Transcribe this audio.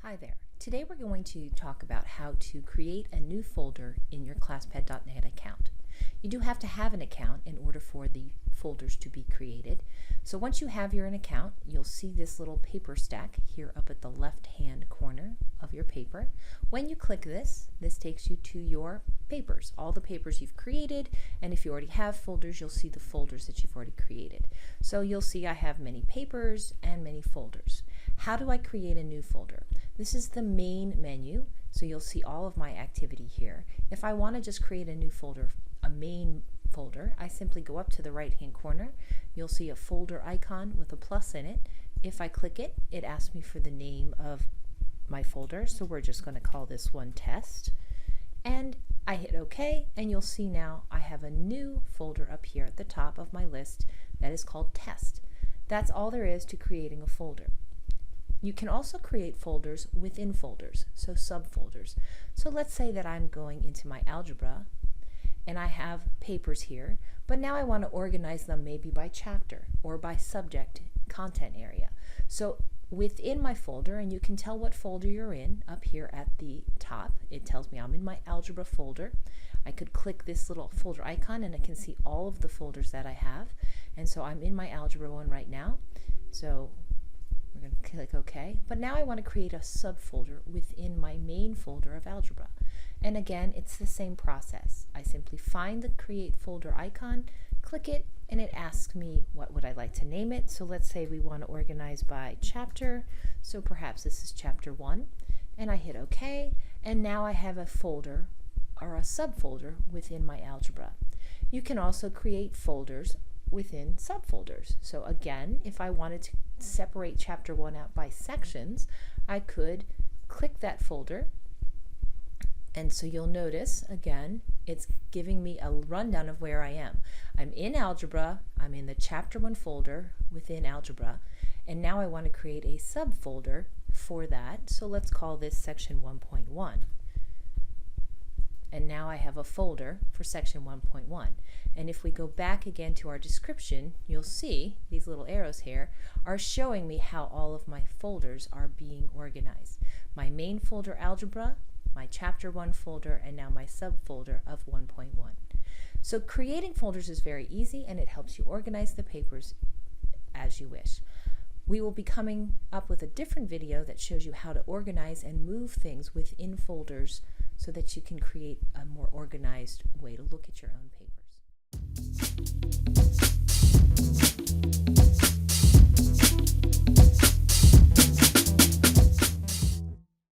Hi there. Today we're going to talk about how to create a new folder in your Classpad.net account. You do have to have an account in order for the folders to be created. So once you have your account, you'll see this little paper stack here up at the left-hand corner of your paper. When you click this takes you to your papers, all the papers you've created, and if you already have folders, you'll see the folders that you've already created. So you'll see I have many papers and many folders. How do I create a new folder? This is the main menu, so you'll see all of my activity here. If I want to just create a new folder, a main folder, I simply go up to the right-hand corner. You'll see a folder icon with a plus in it. If I click it, it asks me for the name of my folder, so we're just going to call this one test. And I hit OK, and you'll see now I have a new folder up here at the top of my list that is called test. That's all there is to creating a folder. You can also create folders within folders, so subfolders. So let's say that I'm going into my algebra and I have papers here, but now I want to organize them maybe by chapter or by subject content area. So within my folder, and you can tell what folder you're in up here at the top, it tells me I'm in my algebra folder. I could click this little folder icon and I can see all of the folders that I have. And so I'm in my algebra one right now. So we're going to click OK. But now I want to create a subfolder within my main folder of algebra. And again, it's the same process. I simply find the create folder icon, click it, and it asks me what would I like to name it. So let's say we want to organize by chapter. So perhaps this is chapter 1. And I hit OK. And now I have a folder or a subfolder within my algebra. You can also create folders within subfolders. So again, if I wanted to separate chapter 1 out by sections, I could click that folder, and so you'll notice again it's giving me a rundown of where I am. I'm in algebra, I'm in the chapter 1 folder within algebra, and now I want to create a subfolder for that. So let's call this section 1.1. And now I have a folder for section 1.1. And if we go back again to our description, you'll see these little arrows here are showing me how all of my folders are being organized. My main folder algebra, my chapter 1 folder, and now my subfolder of 1.1. So creating folders is very easy, and it helps you organize the papers as you wish. We will be coming up with a different video that shows you how to organize and move things within folders so that you can create a more organized way to look at your own papers.